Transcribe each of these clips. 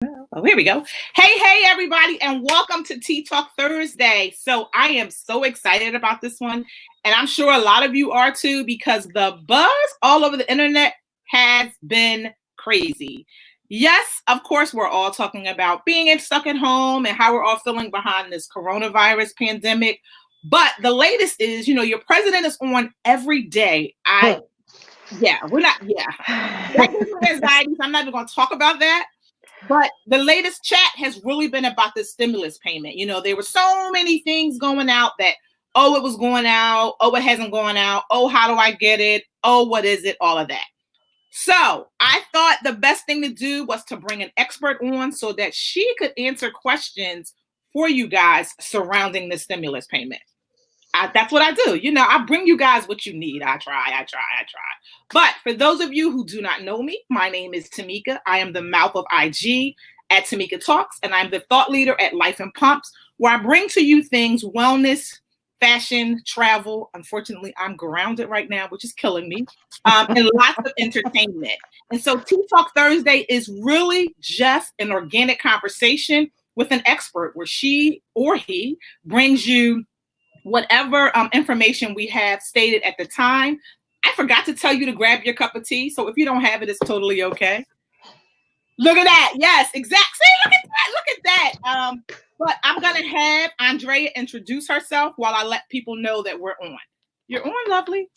Oh, here we go. Hey, everybody, and welcome to Tea Talk Thursday. So I am so excited about this one, and I'm sure a lot of you are too, because the buzz all over the internet has been crazy. Yes, of course, we're all talking about being stuck at home and how we're all feeling behind this coronavirus pandemic. But the latest is, your president is on every day. We're not, that gives me anxiety. So I'm not even going to talk about that. But the latest chat has really been about the stimulus payment. There were so many things going out that, it was going out. Oh, it hasn't gone out. Oh, how do I get it? Oh, what is it? All of that. So I thought the best thing to do was to bring an expert on so that she could answer questions for you guys surrounding the stimulus payment. That's what I do. I bring you guys what you need. I try. But for those of you who do not know me, my name is Tamika. I am the mouth of IG at Tamika Talks, and I'm the thought leader at Life and Pumps, where I bring to you things wellness, fashion, travel. Unfortunately, I'm grounded right now, which is killing me, and lots of entertainment. And so Tea Talk Thursday is really just an organic conversation with an expert where she or he brings you whatever information we have stated at the time. I forgot to tell you to grab your cup of tea. So if you don't have it, it's totally okay. Look at that. Yes, exactly. See, look at that. But I'm going to have Andrea introduce herself while I let people know that we're on. You're on, lovely.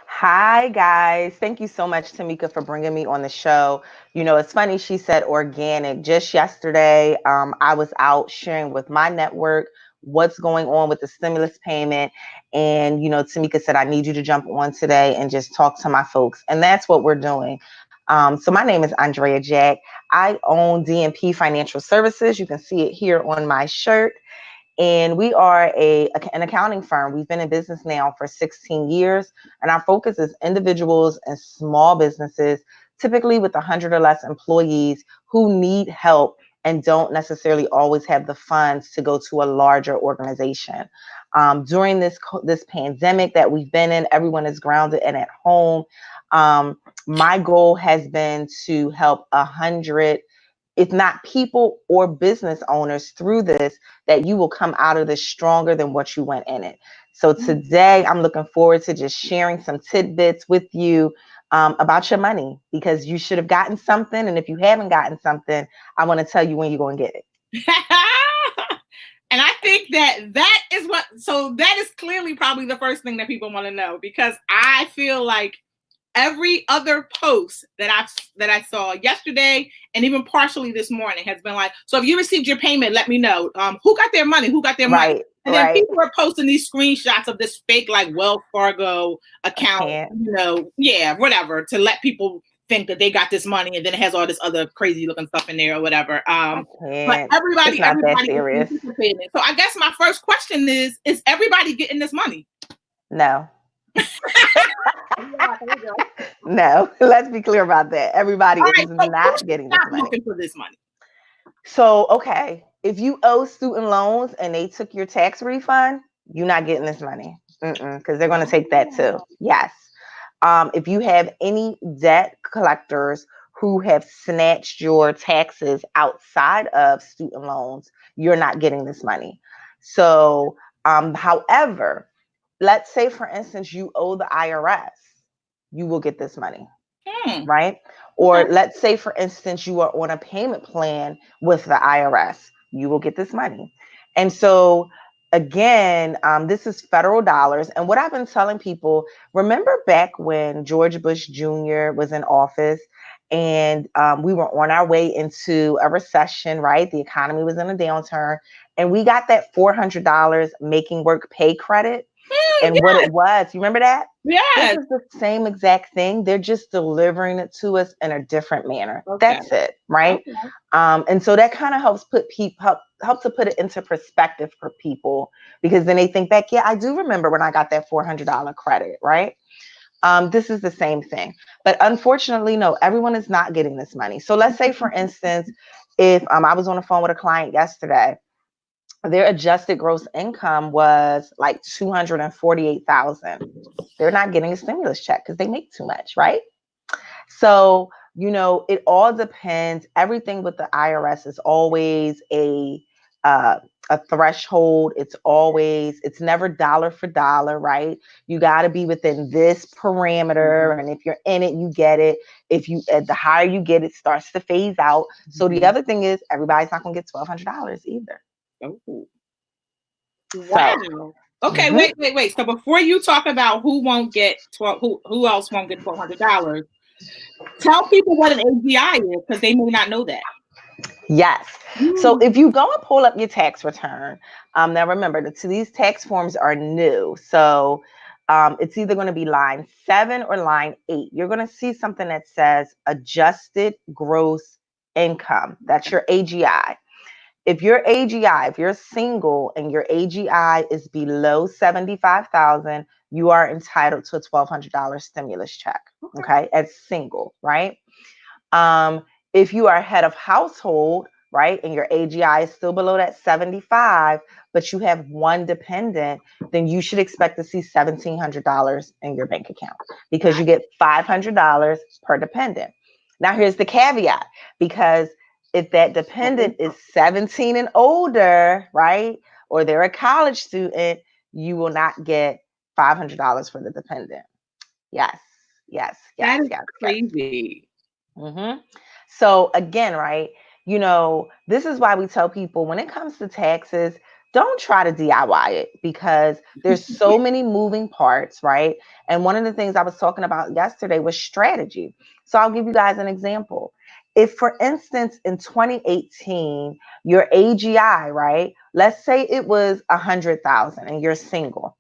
Hi, guys. Thank you so much, Tamika, for bringing me on the show. It's funny, she said organic. Just yesterday, I was out sharing with my network what's going on with the stimulus payment. And, Tamika said, I need you to jump on today and just talk to my folks. And that's what we're doing. So my name is Andrea Jack. I own DMP Financial Services. You can see it here on my shirt. And we are an accounting firm. We've been in business now for 16 years, and our focus is individuals and small businesses, typically with 100 or less employees who need help and don't necessarily always have the funds to go to a larger organization. During this pandemic that we've been in, everyone is grounded and at home. My goal has been to help 100, if not people or business owners, through this, that you will come out of this stronger than what you went in it. So today I'm looking forward to just sharing some tidbits with you about your money, because you should have gotten something. And if you haven't gotten something, I want to tell you when you're going to get it. And I think that is clearly probably the first thing that people want to know, because I feel like every other post that I saw yesterday and even partially this morning has been like, so if you received your payment, let me know. Who got their money? Right, And then people are posting these screenshots of this fake like Wells Fargo account, whatever, to let people think that they got this money, and then it has all this other crazy looking stuff in there or whatever. But everybody serious. participating. So I guess my first question is everybody getting this money? No. No, let's be clear about that. Everybody is not getting this money. Looking for this money. So, okay, if you owe student loans and they took your tax refund, you're not getting this money, because they're going to take that too. Yes. If you have any debt collectors who have snatched your taxes outside of student loans, you're not getting this money. So, however, let's say, for instance, you owe the IRS, you will get this money, right? Or let's say, for instance, you are on a payment plan with the IRS, you will get this money. And so, again, this is federal dollars. And what I've been telling people, remember back when George Bush Jr. was in office, and we were on our way into a recession, right? The economy was in a downturn, and we got that $400 making work pay credit. And what it was, you remember that? Yeah. This is the same exact thing. They're just delivering it to us in a different manner. Okay. That's it, right? Okay. And so that kind of helps help to put it into perspective for people, because then they think back, yeah, I do remember when I got that $400 credit, right? This is the same thing. But unfortunately, no, everyone is not getting this money. So let's say, for instance, if I was on the phone with a client yesterday, their adjusted gross income was like $248,000. They're not getting a stimulus check because they make too much, right? So It all depends. Everything with the IRS is always uh, a threshold. It's never dollar for dollar, right? You got to be within this parameter. And if you're in it, you get it. The higher you get, it starts to phase out. So the other thing is everybody's not going to get $1,200 either. Oh. Wow. So, okay, wait. So before you talk about who won't get who else won't get $1,200, tell people what an AGI is because they may not know that. Yes. So if you go and pull up your tax return, now remember these tax forms are new. So it's either going to be line 7 or line 8. You're going to see something that says adjusted gross income. That's your AGI. If you're single and your AGI is below 75,000, you are entitled to a $1,200 stimulus check. Okay, as single, right? If you are head of household, right, and your AGI is still below that 75, but you have one dependent, then you should expect to see $1,700 in your bank account because you get $500 per dependent. Now, here's the caveat, because if that dependent is 17 and older, right, or they're a college student, you will not get $500 for the dependent. Yes. That is crazy. Mm-hmm. So again, right, this is why we tell people when it comes to taxes, don't try to DIY it because there's so many moving parts, right? And one of the things I was talking about yesterday was strategy. So I'll give you guys an example. If, for instance, in 2018, your AGI, right, let's say it was 100,000 and you're single.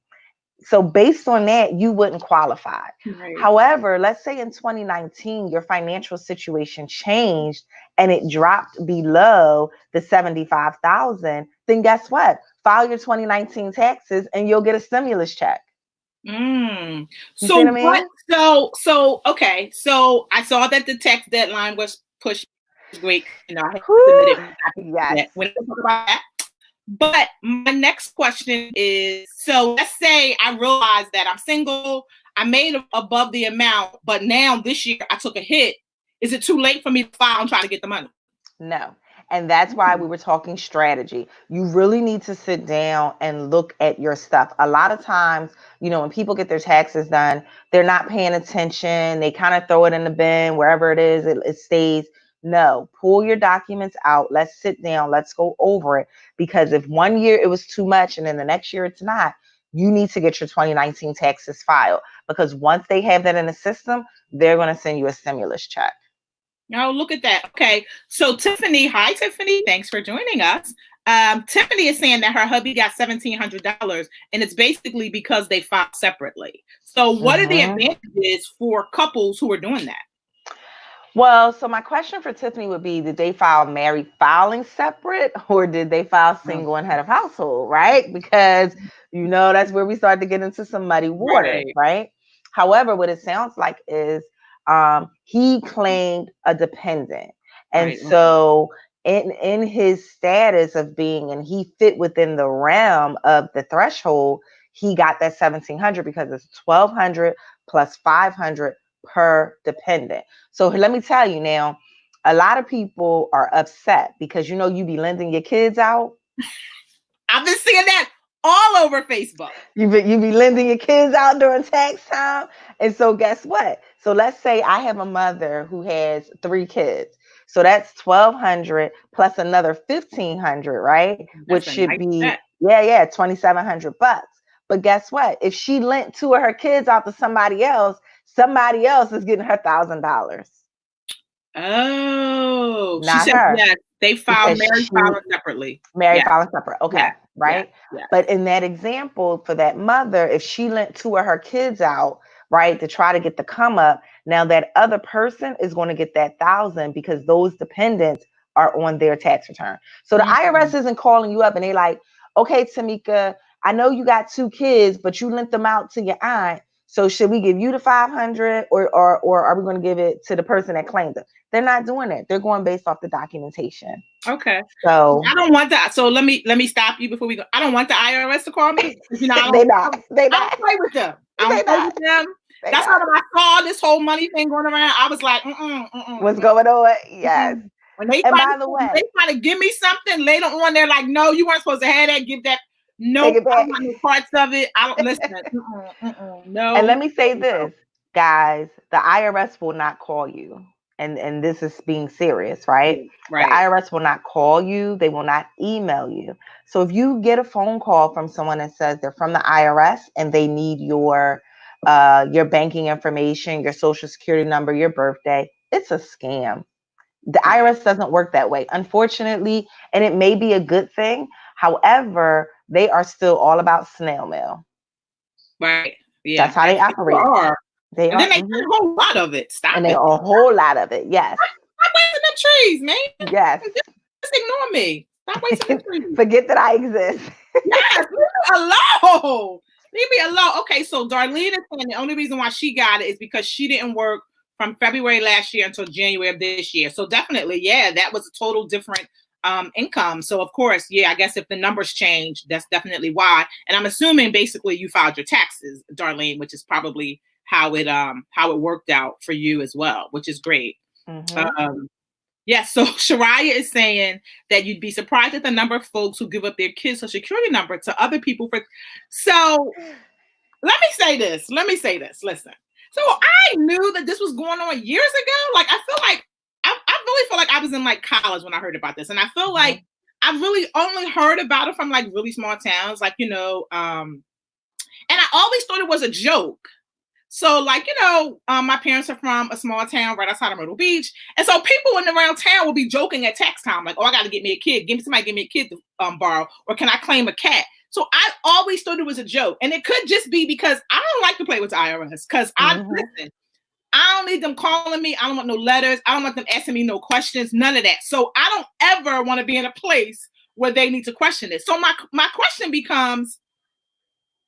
So based on that, you wouldn't qualify. Right. However, let's say in 2019, your financial situation changed and it dropped below the 75,000, then guess what? File your 2019 taxes and you'll get a stimulus check. You see what I mean? Okay. So I saw that the tax deadline was pushed. Great. I had submitted yes. When I talk about that. But my next question is, so let's say I realize that I'm single, I made above the amount, but now this year I took a hit. Is it too late for me to file and try to get the money? No. And that's why we were talking strategy. You really need to sit down and look at your stuff. A lot of times, when people get their taxes done, they're not paying attention. They kind of throw it in the bin, wherever it is, it stays. No, pull your documents out. Let's sit down. Let's go over it. Because if one year it was too much and then the next year it's not, you need to get your 2019 taxes filed. Because once they have that in the system, they're going to send you a stimulus check. Oh, look at that. Okay. So Tiffany, hi, Tiffany. Thanks for joining us. Tiffany is saying that her hubby got $1,700 and it's basically because they filed separately. So what are the advantages for couples who are doing that? Well, so my question for Tiffany would be, did they file married filing separate or did they file single and head of household, right? Because, that's where we start to get into some muddy water, right? However, what it sounds like is he claimed a dependent. And so in his status of being, and he fit within the realm of the threshold, he got that $1,700 because it's $1,200 plus $500 per dependent. So let me tell you now, a lot of people are upset because you be lending your kids out. I've been seeing that all over Facebook. You be lending your kids out during tax time. And so guess what? So let's say I have a mother who has 3 kids. So that's $1,200 plus another $1,500, right? Which should be $2,700. But guess what? If she lent 2 of her kids out to somebody else is getting her $1,000. Oh, not she said, her. yes, they filed married filing separately. Filing separate. Okay, right? Yeah. But in that example, for that mother, if she lent 2 of her kids out, right, to try to get the come up, now that other person is going to get that $1,000 because those dependents are on their tax return. So the IRS isn't calling you up and they like, okay, Tamika, I know you got 2 kids, but you lent them out to your aunt. So should we give you the $500 or are we going to give it to the person that claimed it? They're not doing it. They're going based off the documentation. Okay. So I don't want that. So let me stop you before we go. I don't want the IRS to call me. They not. I don't play with them. I don't play with them. That's how when I saw this whole money thing going around, I was like, what's going on? Yes. When they And try by the way, to give me something later on, they're like, no, you weren't supposed to have that. Give that. No, take it I back. don't want no parts of it. I don't listen. No. And let me say this, guys, the IRS will not call you. And this is being serious, right? Right. The IRS will not call you. They will not email you. So if you get a phone call from someone that says they're from the IRS and they need your banking information, your social security number, your birthday, it's a scam. The IRS doesn't work that way, unfortunately, and it may be a good thing. However, they are still all about snail mail. Right. Yeah. That's how they operate. They are. Then they do a whole lot of it. Stop and it. And a whole lot of it. Yes. Stop wasting them trees, man. Yes. Just ignore me. Stop wasting them trees. Forget that I exist. Yes. Leave me alone. Leave me alone. Okay, so Darlene is saying the only reason why she got it is because she didn't work from February last year until January of this year. So definitely, yeah, that was a total different income. So of course, yeah, I guess if the numbers change, that's definitely why. And I'm assuming basically you filed your taxes, Darlene, which is probably how it worked out for you as well, which is great. Mm-hmm. Yeah, so Shariah is saying that you'd be surprised at the number of folks who give up their kids' social security number to other people for. So let me say this. Listen. So I knew that this was going on years ago. Like I feel like I really feel like I was in like college when I heard about this, and I feel like I really only heard about it from like really small towns, like and I always thought it was a joke. So, like, my parents are from a small town right outside of Myrtle Beach. And so people in around town will be joking at tax time, like, oh, I got to get me a kid. Somebody give me a kid to borrow. Or can I claim a cat? So I always thought it was a joke. And it could just be because I don't like to play with the IRS. Because listen, I don't need them calling me. I don't want no letters. I don't want them asking me no questions. None of that. So I don't ever want to be in a place where they need to question it. So my question becomes,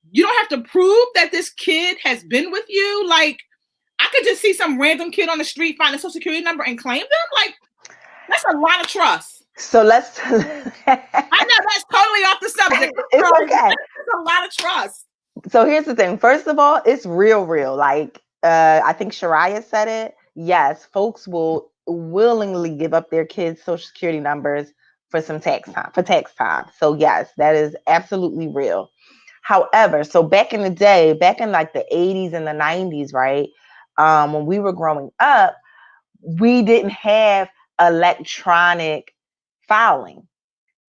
you don't have to prove that this kid has been with you. Like, I could just see some random kid on the street find a social security number and claim them. Like, that's a lot of trust. So let's. I know that's totally off the subject. It's okay. That's a lot of trust. So here's the thing. First of all, it's real. Like, I think Shariah said it. Yes, folks will willingly give up their kids' social security numbers for tax time. So yes, that is absolutely real. However, so back in the day, back in like the 80s and the 90s, right? When we were growing up, we didn't have electronic filing.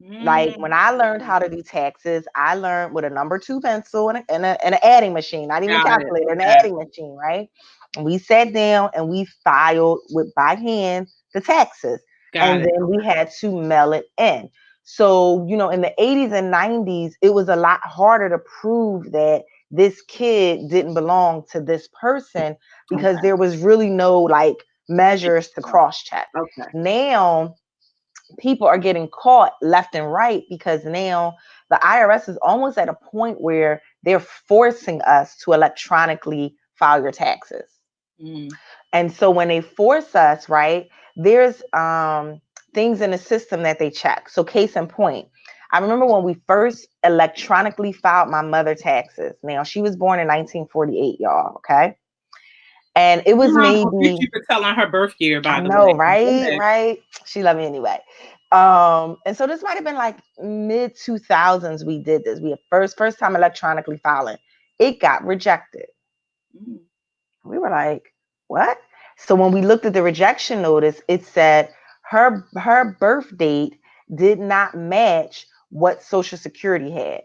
Like when I learned how to do taxes, I learned with a number 2 pencil and an adding machine, not even a calculator, an adding machine, right? And we sat down and we filed by hand the taxes. Then we had to mail it in. So, in the 80s and 90s, it was a lot harder to prove that this kid didn't belong to this person because there was really no like measures to cross check. Now, people are getting caught left and right because now the IRS is almost at a point where they're forcing us to electronically file your taxes. And so when they force us, right, there's things in the system that they check. So case in point, I remember when we first electronically filed my mother's taxes. Now, she was born in 1948, y'all, okay? And it was maybe... You were telling her birth year, by the way. I know, right? She loved me anyway. And so this might have been like mid-2000s we did this. We had first time electronically filing. It got rejected. We were like, what? So when we looked at the rejection notice, it said her birth date did not match what Social Security had.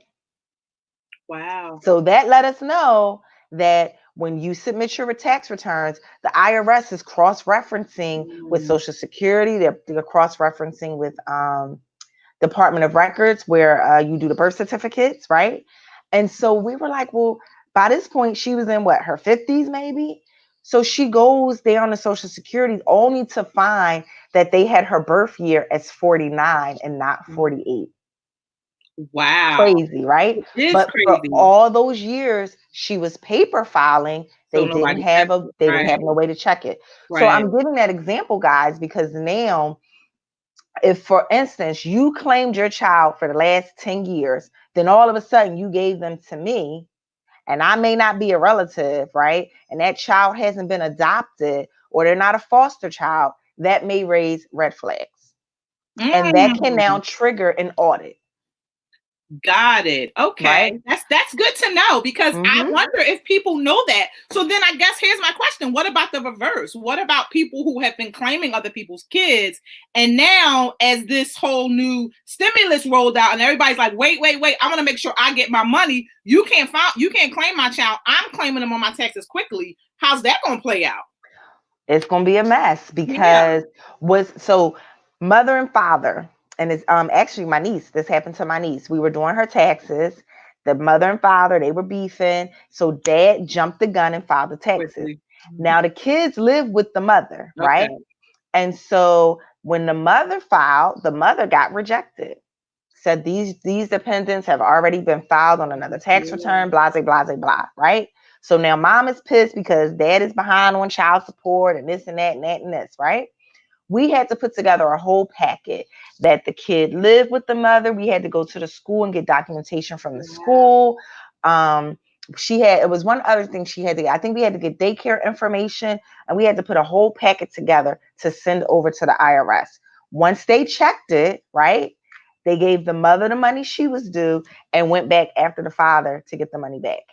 Wow. So that let us know that when you submit your tax returns, the IRS is cross-referencing with Social Security. They're cross-referencing with Department of Records where you do the birth certificates, right? And so we were like, well, by this point, she was in her 50s maybe? So she goes down to Social Security only to find that they had her birth year as 49 and not 48. Wow. Crazy, right? But crazy. For all those years she was paper filing, they didn't have no way to check it. Right. So I'm giving that example, guys, because now if, for instance, you claimed your child for the last 10 years, then all of a sudden you gave them to me and I may not be a relative, right? And that child hasn't been adopted or they're not a foster child, that may raise red flags. And that can now Mm. trigger an audit. Got it. Okay. Right. That's good to know, because I Mm-hmm. wonder if people know that. So then I guess here's my question. What about the reverse? What about people who have been claiming other people's kids, and now as this whole new stimulus rolled out and everybody's like, wait, I want to make sure I get my money. You can't claim my child. I'm claiming them on my taxes quickly. How's that going to play out? It's going to be a mess Yeah. because mother and father, and it's actually my niece. This happened to my niece. We were doing her taxes. The mother and father, they were beefing. So dad jumped the gun and filed the taxes. Quickly. Now the kids live with the mother, right? Okay. And so when the mother filed, the mother got rejected. Said these dependents have already been filed on another tax return, blah, blah, blah, blah, right? So now mom is pissed because dad is behind on child support and this and that and that and this, right? We had to put together a whole packet that the kid lived with the mother. We had to go to the school and get documentation from the school. It was one other thing she had to get. I think we had to get daycare information, and we had to put a whole packet together to send over to the IRS. Once they checked it, right, they gave the mother the money she was due and went back after the father to get the money back.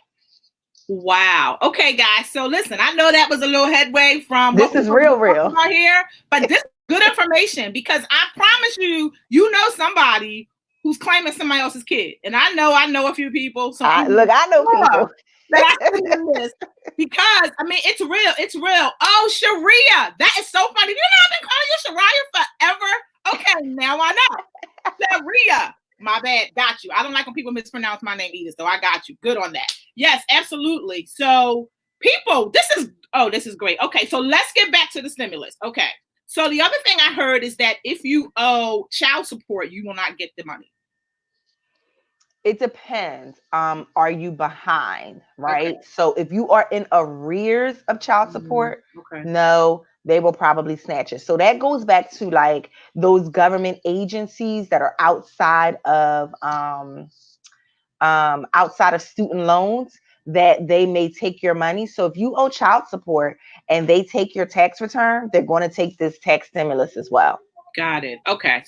Wow. Okay, guys. So listen, I know that was a little headway from this what is we're real talking about here, but this is good information, because I promise you, you know somebody who's claiming somebody else's kid, and I know a few people. So I know people that I send them this, because I mean it's real. It's real. Oh, Sharia, that is so funny. You know I've been calling you Sharia forever. Okay, now I know. Sharia. My bad. Got you. I don't like when people mispronounce my name either, so I got you. Good on that. Yes, absolutely. So people, this is great. Okay, so let's get back to the stimulus. Okay. So the other thing I heard is that if you owe child support, you will not get the money. It depends. Are you behind, right? Okay. So if you are in arrears of child support, Okay. no, they will probably snatch it. So that goes back to like those government agencies that are outside of student loans, that they may take your money. So if you owe child support and they take your tax return, they're going to take this tax stimulus as well. Got it. Okay.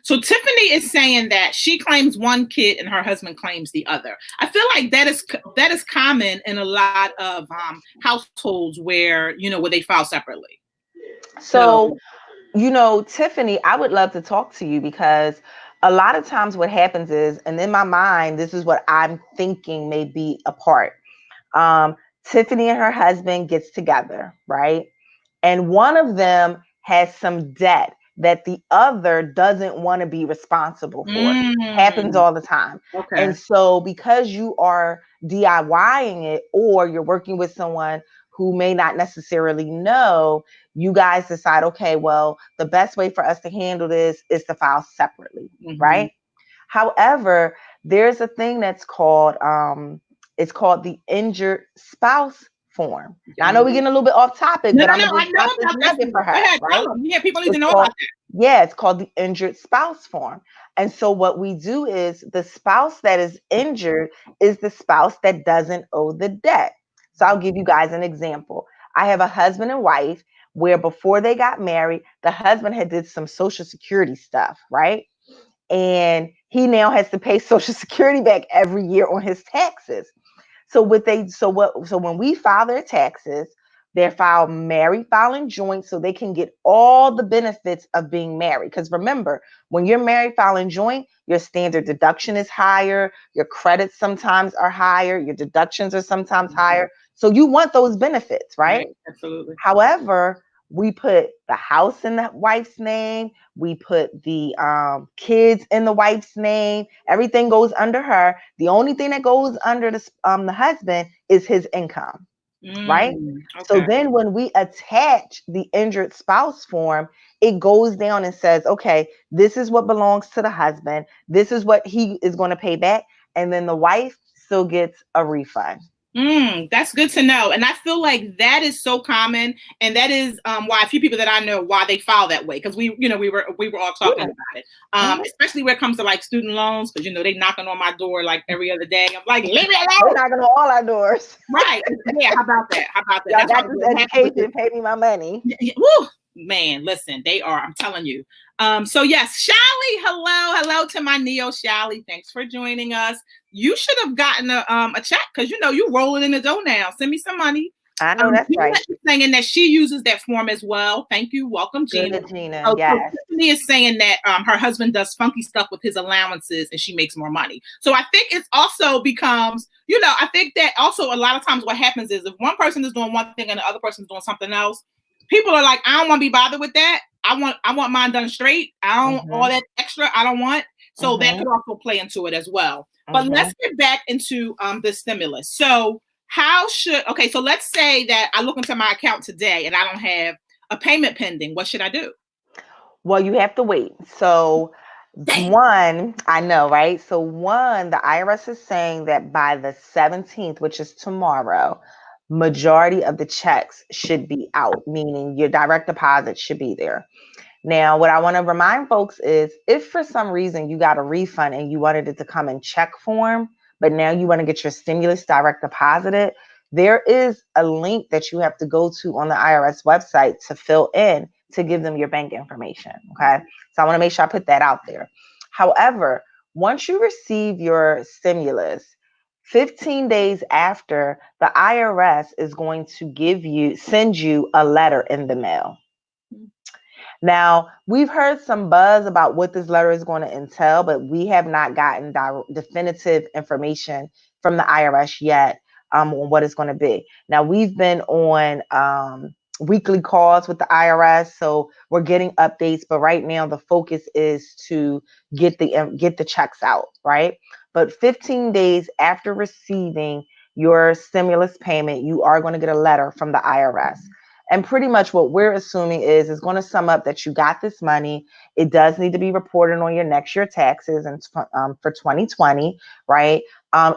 So Tiffany is saying that she claims one kid and her husband claims the other. I feel like that is common in a lot of households where where they file separately. So Tiffany, I would love to talk to you, because a lot of times what happens is, and in my mind, this is what I'm thinking may be a part. Tiffany and her husband gets together, right? And one of them has some debt that the other doesn't want to be responsible for. Happens all the time. Okay. And so because you are DIYing it, or you're working with someone who may not necessarily know, you guys decide, okay, well, the best way for us to handle this is to file separately, right? However, there's a thing that's called it's called the injured spouse form. Now, I know we're getting a little bit off topic, but I'm going to just drop this nugget for her, right? Yeah, people need to know about that. Yeah, it's called the injured spouse form. And so what we do is, the spouse that is injured is the spouse that doesn't owe the debt. So I'll give you guys an example. I have a husband and wife where before they got married, the husband had did some Social Security stuff, right? And he now has to pay Social Security back every year on his taxes. So when we file their taxes, they're filed married, filing joint, so they can get all the benefits of being married. Because remember, when you're married filing joint, your standard deduction is higher, your credits sometimes are higher, your deductions are sometimes higher. So you want those benefits, right? Absolutely. However, we put the house in the wife's name. We put the kids in the wife's name. Everything goes under her. The only thing that goes under the husband is his income, right? Okay. So then when we attach the injured spouse form, it goes down and says, okay, this is what belongs to the husband. This is what he is going to pay back. And then the wife still gets a refund. That's good to know. And I feel like that is so common. And that is why a few people that I know, why they file that way. Because we were all talking about it. Especially when it comes to like student loans, because they knocking on my door like every other day. I'm like, leave me alone. They're knocking on all our doors. Right. Yeah, how about that? Y'all got this education, pay me my money. Woo! Man, listen, they are, I'm telling you. So yes, Shally, hello to my Neo Shally. Thanks for joining us. You should have gotten a check because you rolling in the dough now. Send me some money. I know that's Gina right. is saying that she uses that form as well. Thank you. Welcome, Gina. Good, Gina. Yes. So Tiffany is saying that her husband does funky stuff with his allowances and she makes more money. So I think it also becomes, I think that also a lot of times what happens is if one person is doing one thing and the other person is doing something else, people are like, I don't want to be bothered with that. I want mine done straight. I don't all that extra. I don't want. So that could also play into it as well. But let's get back into the stimulus. So so let's say that I look into my account today and I don't have a payment pending. What should I do? Well, you have to wait. So one, I know, right? So one, the IRS is saying that by the 17th, which is tomorrow, majority of the checks should be out, meaning your direct deposit should be there. Now, what I want to remind folks is if for some reason you got a refund and you wanted it to come in check form, but now you want to get your stimulus direct deposited, there is a link that you have to go to on the IRS website to fill in to give them your bank information. Okay. So I want to make sure I put that out there. However, once you receive your stimulus, 15 days after, the IRS is going to send you a letter in the mail. Now, we've heard some buzz about what this letter is going to entail, but we have not gotten definitive information from the IRS yet on what it's going to be. Now, we've been on weekly calls with the IRS, so we're getting updates, but right now the focus is to get the checks out, right? But 15 days after receiving your stimulus payment, you are going to get a letter from the IRS. And pretty much what we're assuming is going to sum up that you got this money. It does need to be reported on your next year taxes and for 2020, right?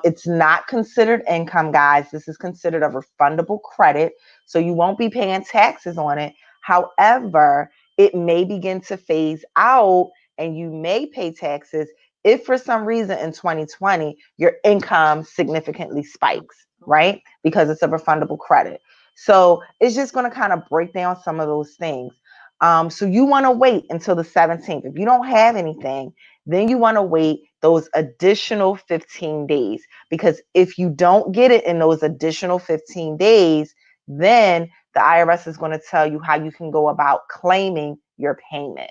It's not considered income, guys. This is considered a refundable credit. So you won't be paying taxes on it. However, it may begin to phase out and you may pay taxes if for some reason in 2020, your income significantly spikes, right? Because it's a refundable credit. So it's just going to kind of break down some of those things. So you want to wait until the 17th. If you don't have anything, then you want to wait those additional 15 days. Because if you don't get it in those additional 15 days, then the IRS is going to tell you how you can go about claiming your payment.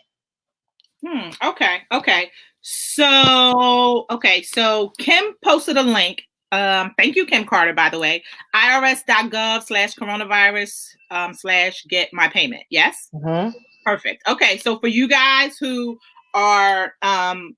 Okay. So Kim posted a link. Thank you, Kim Carter, by the way. irs.gov/coronavirus/get my payment. Yes? Perfect. Okay. So for you guys who are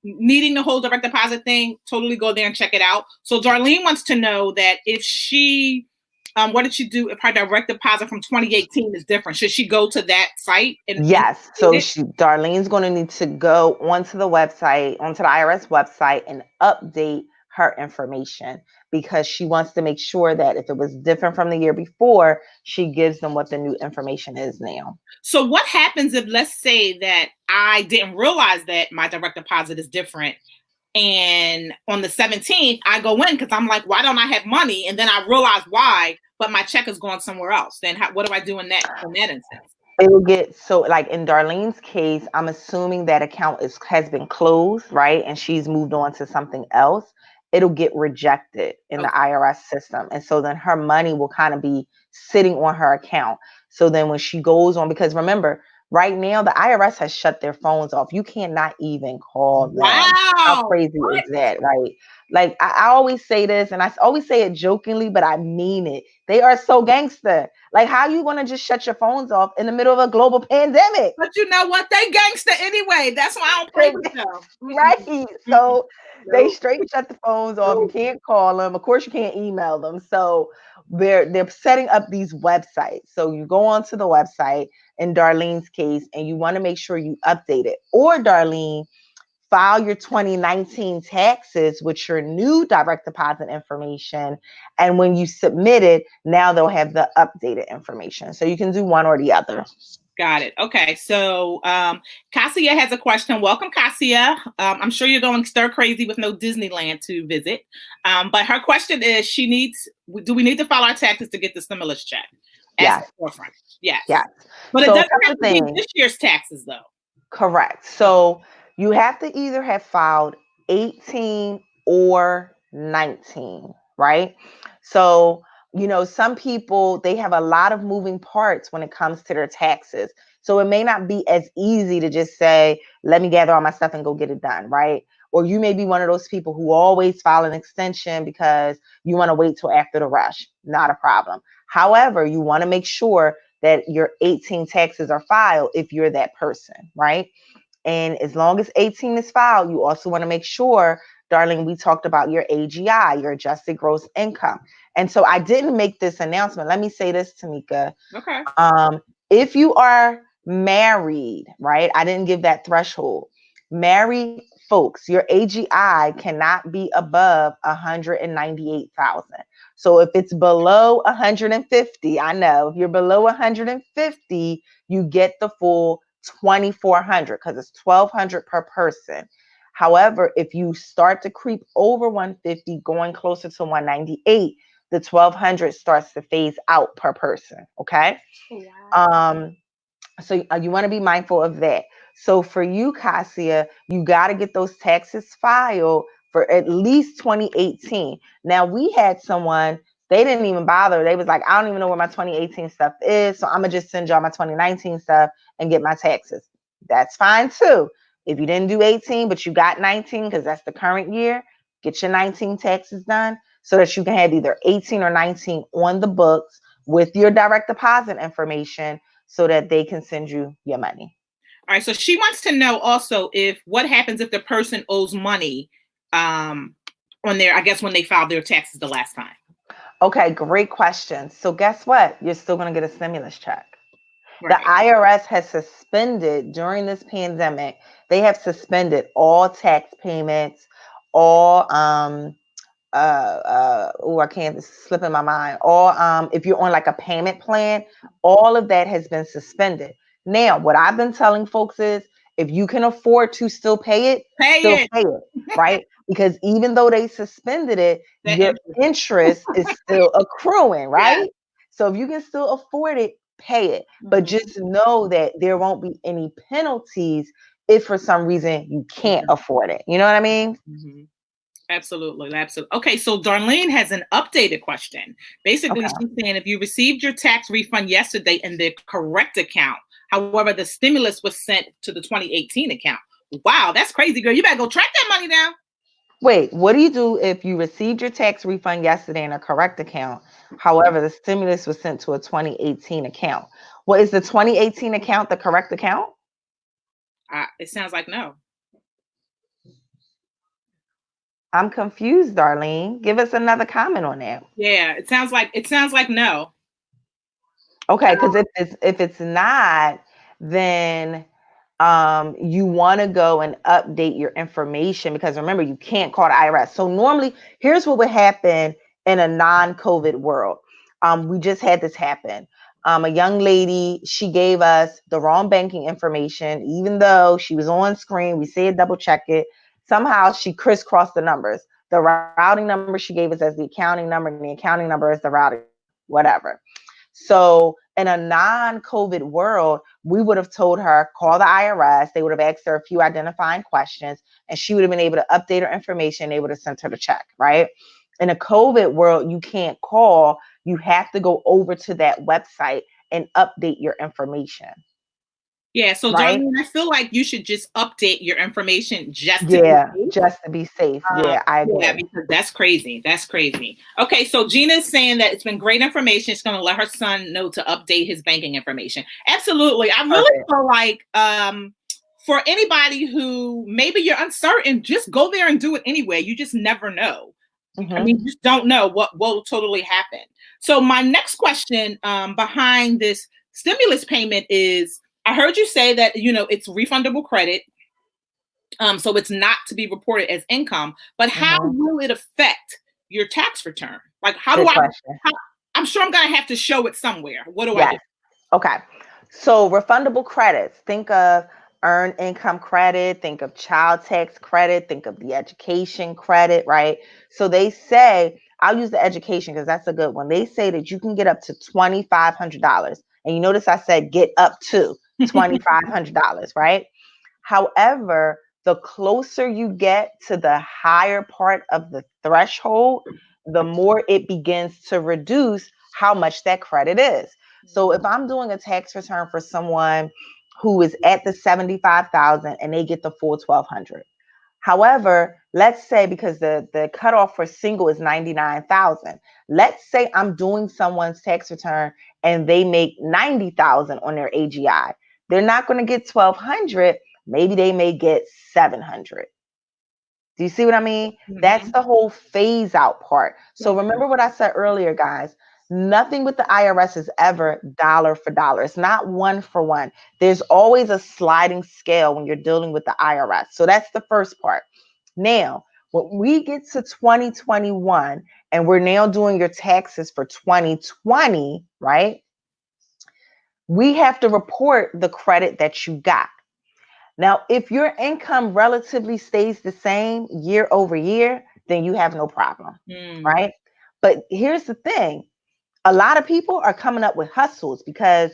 needing the whole direct deposit thing, totally go there and check it out. So Darlene wants to know that if she, what did she do if her direct deposit from 2018 is different? Should she go to that site? Yes. So Darlene's going to need to go onto the IRS website and update her information because she wants to make sure that if it was different from the year before, she gives them what the new information is now. So what happens if, let's say that I didn't realize that my direct deposit is different and on the 17th I go in because I'm like, why don't I have money? And then I realize why, but my check is going somewhere else. Then what do I do in that instance? It will get, so like in Darlene's case, I'm assuming that account has been closed, right? And she's moved on to something else. It'll get rejected in the IRS system. And so then her money will kind of be sitting on her account. So then when she goes on, because remember, right now the IRS has shut their phones off. You cannot even call them. Wow. How crazy is that, right? Like I always say this, and I always say it jokingly, but I mean it. They are so gangster. Like, how you want to just shut your phones off in the middle of a global pandemic? But you know what? They gangster anyway. That's why I don't play with them. Right. So they straight shut the phones off. You can't call them. Of course, you can't email them. So they're setting up these websites. So you go onto the website in Darlene's case, and you want to make sure you update it. Or Darlene, file your 2019 taxes with your new direct deposit information. And when you submit it, now they'll have the updated information. So you can do one or the other. Got it. Okay. So Cassia has a question. Welcome, Cassia. I'm sure you're going stir crazy with no Disneyland to visit. But her question is, do we need to file our taxes to get the stimulus check? Yes. Forefront. Yes. Yes. But it doesn't have to be this year's taxes, though. Correct. So you have to either have filed 18 or 19, right? So, some people, they have a lot of moving parts when it comes to their taxes. So it may not be as easy to just say, let me gather all my stuff and go get it done, right? Or you may be one of those people who always file an extension because you want to wait till after the rush. Not a problem. However, you want to make sure that your 18 taxes are filed if you're that person, right? And as long as 18 is filed, you also want to make sure, darling, we talked about your AGI, your adjusted gross income. And so I didn't make this announcement. Let me say this, Tamika. Okay. If you are married, right? I didn't give that threshold. Married folks, your AGI cannot be above 198,000. So if it's below 150, I know if you're below 150, you get the full 2,400 because it's 1,200 per person. However, if you start to creep over 150, going closer to 198, the 1,200 starts to phase out per person. Okay. Oh, wow. So you want to be mindful of that. So for you, Cassia, you got to get those taxes filed for at least 2018. Now we had someone, they didn't even bother. They was like, I don't even know where my 2018 stuff is. So I'm going to just send y'all my 2019 stuff and get my taxes. That's fine too. If you didn't do 18, but you got 19, because that's the current year, get your 19 taxes done so that you can have either 18 or 19 on the books with your direct deposit information so that they can send you your money. All right. So she wants to know also what happens if the person owes money on their, I guess, when they filed their taxes the last time. Okay, great question. So guess what? You're still going to get a stimulus check. Right. The IRS has suspended during this pandemic. They have suspended all tax payments, all I can't, it's slipping my mind. All if you're on like a payment plan, all of that has been suspended. Now, what I've been telling folks is if you can afford to still pay it, pay it, right? Because even though they suspended it, your interest is still accruing, right? Yeah. So if you can still afford it, pay it. But just know that there won't be any penalties if for some reason you can't afford it. You know what I mean? Mm-hmm. Absolutely. Okay, so Darlene has an updated question. Basically, she's saying if you received your tax refund yesterday in the correct account, however, the stimulus was sent to the 2018 account. Wow, that's crazy, girl. You better go track that money down. Wait, what do you do if you received your tax refund yesterday in a correct account? However, the stimulus was sent to a 2018 account. Well, is the 2018 account the correct account? It sounds like no. I'm confused, Darlene. Give us another comment on that. Yeah, it sounds like no. Okay, because if it's not, then you want to go and update your information, because remember, you can't call the IRS. So normally, here's what would happen in a non-COVID world. We just had this happen. A young lady, she gave us the wrong banking information, even though she was on screen. We said double check it. Somehow she crisscrossed the numbers. The routing number she gave us as the accounting number, and the accounting number is the routing, whatever. So in a non-COVID world, we would have told her, call the IRS. They would have asked her a few identifying questions, and she would have been able to update her information. They would have sent her the check, right? In a COVID world, you can't call. You have to go over to that website and update your information. Yeah, so right? Darlene, I feel like you should just update your information just to be safe. Yeah, I agree. Yeah, because that's crazy. That's crazy. Okay, so Gina's saying that it's been great information. She's going to let her son know to update his banking information. Absolutely. I really feel like for anybody who maybe you're uncertain, just go there and do it anyway. You just never know. Mm-hmm. I mean, you just don't know what will totally happen. So my next question behind this stimulus payment is, I heard you say that, it's refundable credit. So it's not to be reported as income. But how will it affect your tax return? Like, Good question. I'm sure I'm going to have to show it somewhere. What do I Yes. do? Okay. So refundable credits, think of earned income credit, think of child tax credit, think of the education credit, right? So they say, I'll use the education because that's a good one. They say that you can get up to $2,500. And you notice I said get up to $2,500, right? However, the closer you get to the higher part of the threshold, the more it begins to reduce how much that credit is. So if I'm doing a tax return for someone who is at the 75,000 and they get the full 1,200. However, let's say because the cutoff for single is 99,000. Let's say I'm doing someone's tax return and they make 90,000 on their AGI. They're not going to get 1,200. Maybe they may get 700. Do you see what I mean? That's the whole phase out part. So remember what I said earlier, guys. Nothing with the IRS is ever dollar for dollar. It's not one for one. There's always a sliding scale when you're dealing with the IRS. So that's the first part. Now, when we get to 2021 and we're now doing your taxes for 2020, right? We have to report the credit that you got. Now, if your income relatively stays the same year over year, then you have no problem, right? But here's the thing. A lot of people are coming up with hustles because,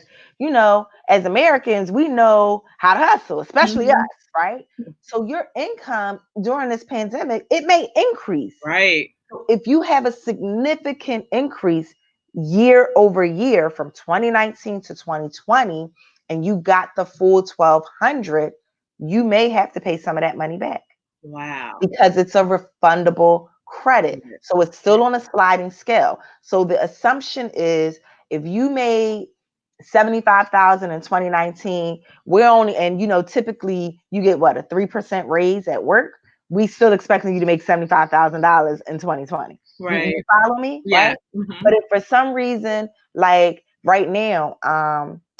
as Americans, we know how to hustle, especially us, right? So your income during this pandemic, it may increase. Right. So if you have a significant increase year over year from 2019 to 2020, and you got the full 1,200, you may have to pay some of that money back. Wow. Because it's a refundable credit. So it's still on a sliding scale. So the assumption is if you made 75,000 in 2019, we're only, and typically you get what, a 3% raise at work. We still expecting you to make $75,000 in 2020. Right. You follow me? Yeah. Right? But if for some reason, like right now,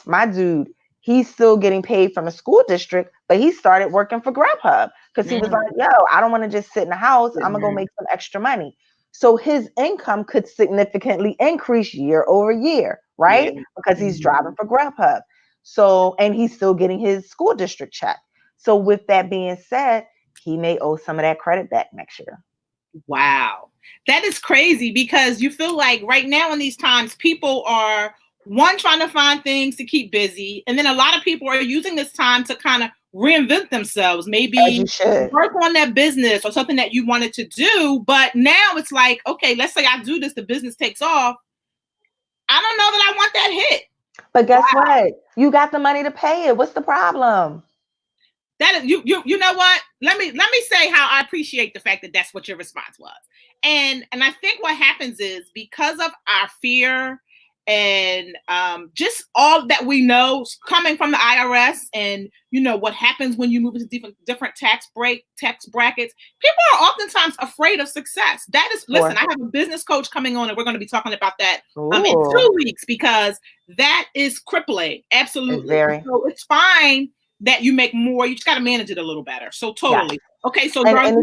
my dude, he's still getting paid from a school district, but he started working for Grubhub because he was like, yo, I don't want to just sit in the house. I'm going to go make some extra money. So his income could significantly increase year over year, right? Yeah. Because he's driving for Grubhub. So, and he's still getting his school district check. So with that being said, he may owe some of that credit back next year. Wow. That is crazy because you feel like right now in these times, people are trying to find things to keep busy. And then a lot of people are using this time to kind of reinvent themselves, maybe work on that business or something that you wanted to do. But now it's like, okay, let's say I do this, the business takes off. I don't know that I want that hit. But guess what? You got the money to pay it. What's the problem? That is, you know what? Let me say how I appreciate the fact that that's what your response was. And I think what happens is because of our fear and just all that we know coming from the IRS and what happens when you move into different tax brackets, people are oftentimes afraid of success. That is, listen, I have a business coach coming on and we're going to be talking about that in 2 weeks because that is crippling. Absolutely. So it's fine that you make more, you just got to manage it a little better. So totally. Yeah. Okay. So and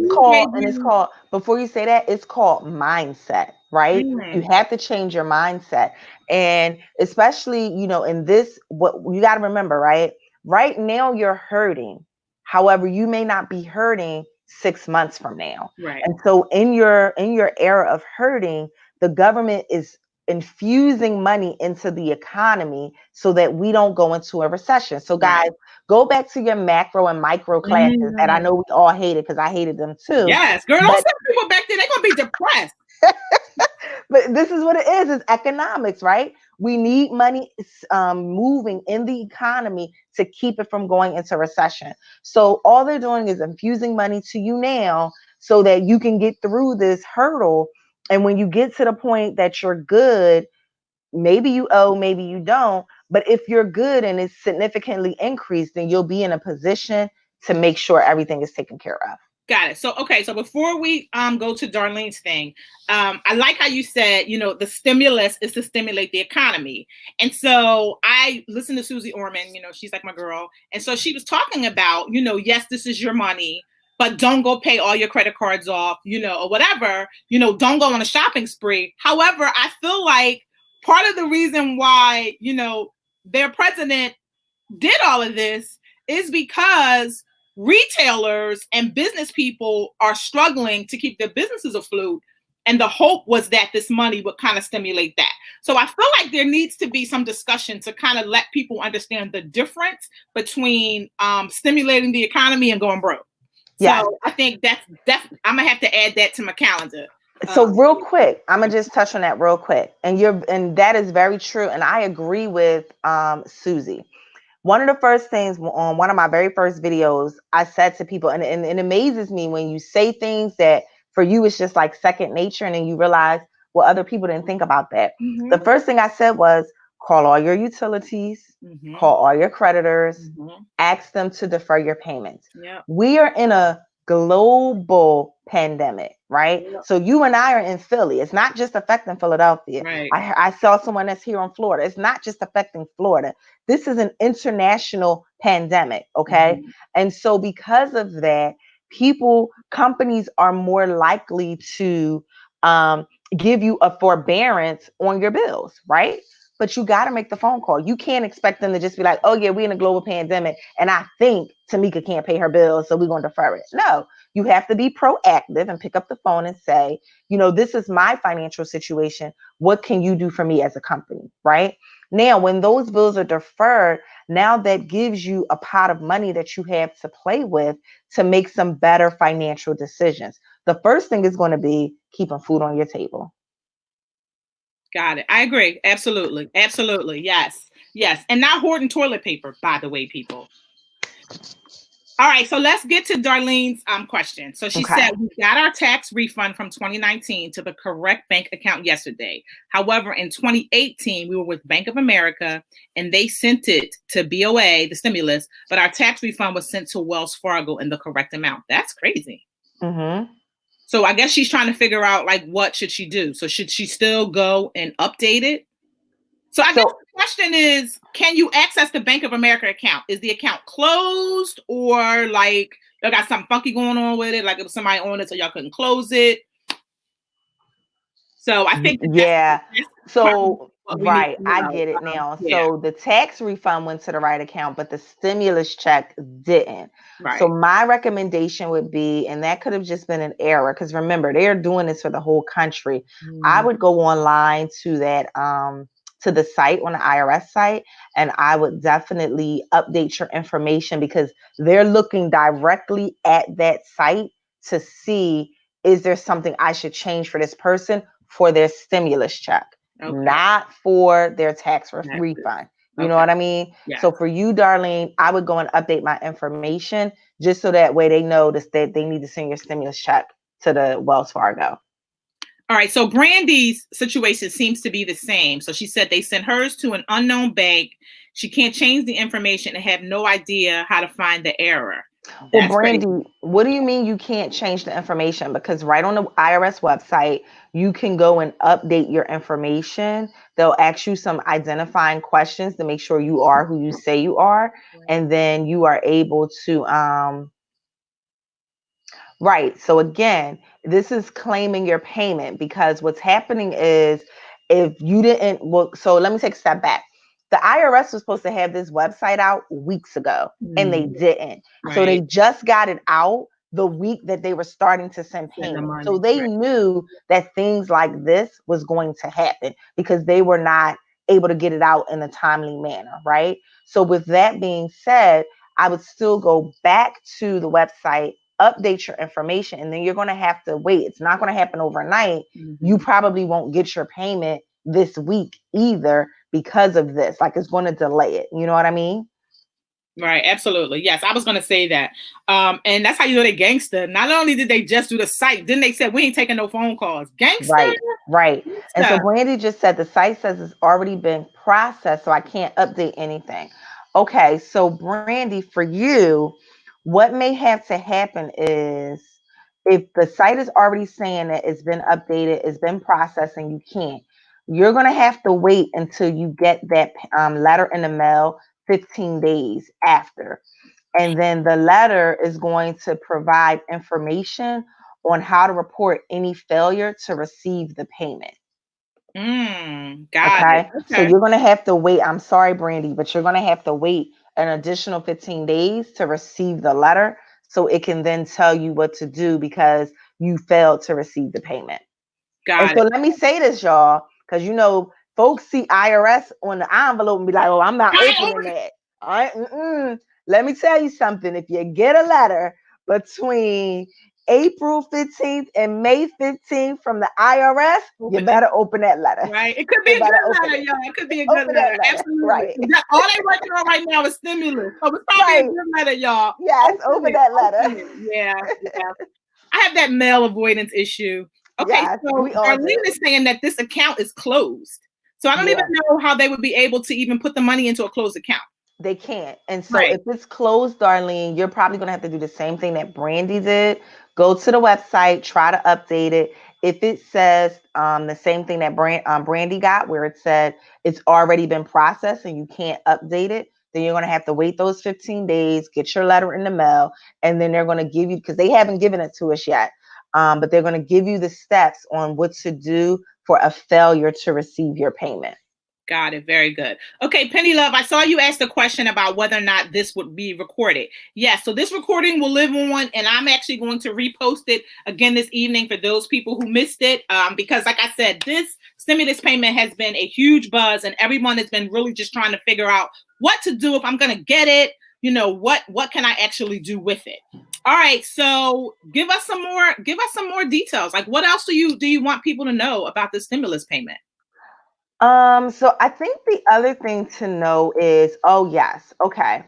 it's called, before you say that, it's called mindset, right? You have to change your mindset. And especially, in this, what you got to remember, right? Right now you're hurting. However, you may not be hurting 6 months from now. Right. And so in your era of hurting, the government is infusing money into the economy so that we don't go into a recession. So guys, go back to your macro and micro classes that I know we all hated because I hated them too. Yes, girl, don't send people back there. They're going to be depressed. But this is what it is. It's economics, right? We need money moving in the economy to keep it from going into recession. So all they're doing is infusing money to you now so that you can get through this hurdle. And when you get to the point that you're good, maybe you owe, maybe you don't. But if you're good and it's significantly increased, then you'll be in a position to make sure everything is taken care of. Got it. So okay, so before we go to Darlene's thing, I like how you said, the stimulus is to stimulate the economy. And so I listened to Susie Orman, she's like my girl. And so she was talking about, yes, this is your money, but don't go pay all your credit cards off, or whatever, don't go on a shopping spree. However, I feel like part of the reason why, their president did all of this is because retailers and business people are struggling to keep their businesses afloat. And the hope was that this money would kind of stimulate that. So I feel like there needs to be some discussion to kind of let people understand the difference between stimulating the economy and going broke. Yes. So I think that's I'm gonna have to add that to my calendar. So real quick, I'm gonna just touch on that real quick. And that is very true. And I agree with Susie. One of the first things on one of my very first videos, I said to people, and it amazes me when you say things that for you it's just like second nature, and then you realize, well, other people didn't think about that. Mm-hmm. The first thing I said was call all your utilities, Mm-hmm. call all your creditors, Mm-hmm. ask them to defer your payments. Yep. We are in a global pandemic, right? Yep. So you and I are in Philly. It's not just affecting Philadelphia. Right. I saw someone that's here in Florida. It's not just affecting Florida. This is an international pandemic, okay? Mm-hmm. And so because of that, companies are more likely to give you a forbearance on your bills, right? But you got to make the phone call. You can't expect them to just be like, oh, yeah, we're in a global pandemic, and I think Tamika can't pay her bills, so we're going to defer it. No, you have to be proactive and pick up the phone and say, this is my financial situation. What can you do for me as a company, right? Now, when those bills are deferred, now that gives you a pot of money that you have to play with to make some better financial decisions. The first thing is going to be keeping food on your table. Got it. I agree. Absolutely. Absolutely. Yes. Yes. And not hoarding toilet paper, by the way, people. All right. So let's get to Darlene's question. So she said, we got our tax refund from 2019 to the correct bank account yesterday. However, in 2018, we were with Bank of America and they sent it to BOA, the stimulus, but our tax refund was sent to Wells Fargo in the correct amount. That's crazy. Mm-hmm. So I guess she's trying to figure out, like, what should she do? So should she still go and update it? So I guess the question is, can you access the Bank of America account? Is the account closed, or like y'all got something funky going on with it? Like it was somebody on it so y'all couldn't close it? So I think that's so right, I get it now. So the tax refund went to the right account, but the stimulus check didn't. Right. So my recommendation would be, and that could have just been an error, because remember, they're doing this for the whole country. I would go online to that to the site on the IRS site, and I would definitely update your information, because they're looking directly at that site to see, is there something I should change for this person for their stimulus check, not for their tax refund. You know what I mean? Yeah. So for you, Darlene, I would go and update my information just so that way they know that they need to send your stimulus check to the Wells Fargo. All right. So Brandy's situation seems to be the same. So she said they sent hers to an unknown bank. She can't change the information and have no idea how to find the error. Well, Brandy, what do you mean you can't change the information? Because right on the IRS website, you can go and update your information. They'll ask you some identifying questions to make sure you are who you say you are. And then you are able to, right. So again, this is claiming your payment, because what's happening is if you didn't, so let me take a step back. The IRS was supposed to have this website out weeks ago, and they didn't. Right. So they just got it out the week that they were starting to send payments. So they knew that things like this was going to happen, because they were not able to get it out in a timely manner, right? So with that being said, I would still go back to the website, update your information, and then you're going to have to wait. It's not going to happen overnight. You probably won't get your payment this week either because of this. Like, it's going to delay it. You know what I mean? Right. Absolutely. Yes. I was going to say that. And that's how you know they gangster. Not only did they just do the site, then they said, we ain't taking no phone calls. Gangster. Right. Gangster. And so Brandy just said the site says it's already been processed, so I can't update anything. Okay. So Brandy, for you, what may have to happen is If the site is already saying that it's been updated, it's been processed, and you can't, you're going to have to wait until you get that letter in the mail 15 days after. And then the letter is going to provide information on how to report any failure to receive the payment. Got it. Okay. So Okay. you're going to have to wait. I'm sorry, Brandy, but you're going to have to wait an additional 15 days to receive the letter so it can then tell you what to do because you failed to receive the payment. And Got so it. let me say this, y'all, because folks see IRS on the envelope and be like, oh, I'm not opening that. All right. Let me tell you something. If you get a letter between April 15th and May 15th from the IRS, you better open that letter. Right. It could be You a better good open letter, it. y'all. It could be a good Open letter. that letter. Absolutely. Right. All they working on right now is stimulus. So it's probably a good letter, y'all. Yes, open that letter. Yeah. I have that mail avoidance issue. Okay, Yes, so we all Darlene do. is saying that this account is closed. So I don't even know how they would be able to even put the money into a closed account. They can't. And so if it's closed, Darlene, you're probably going to have to do the same thing that Brandy did. Go to the website, try to update it. If it says the same thing that Brandy got, where it said it's already been processed and you can't update it, then you're going to have to wait those 15 days, get your letter in the mail, and then they're going to give you, because they haven't given it to us yet, but they're going to give you the steps on what to do for a failure to receive your payment. Got it. Very good. Okay, Penny Love, I saw you asked a question about whether or not this would be recorded. Yes, so this recording will live on, and I'm actually going to repost it again this evening for those people who missed it, because like I said, this stimulus payment has been a huge buzz, and everyone has been really just trying to figure out what to do if I'm going to get it. What can I actually do with it? All right, so give us some more details. Like, what else do you want people to know about the stimulus payment? So I think the other thing to know is, okay.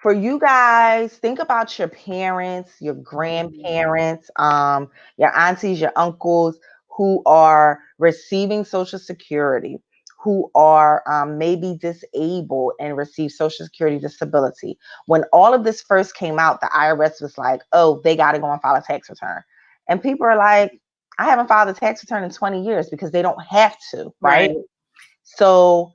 For you guys, think about your parents, your grandparents, your aunties, your uncles who are receiving Social Security, who are maybe disabled and receive Social Security disability. When all of this first came out, the IRS was like, oh, they got to go and file a tax return. And people are like, I haven't filed a tax return in 20 years because they don't have to, right? So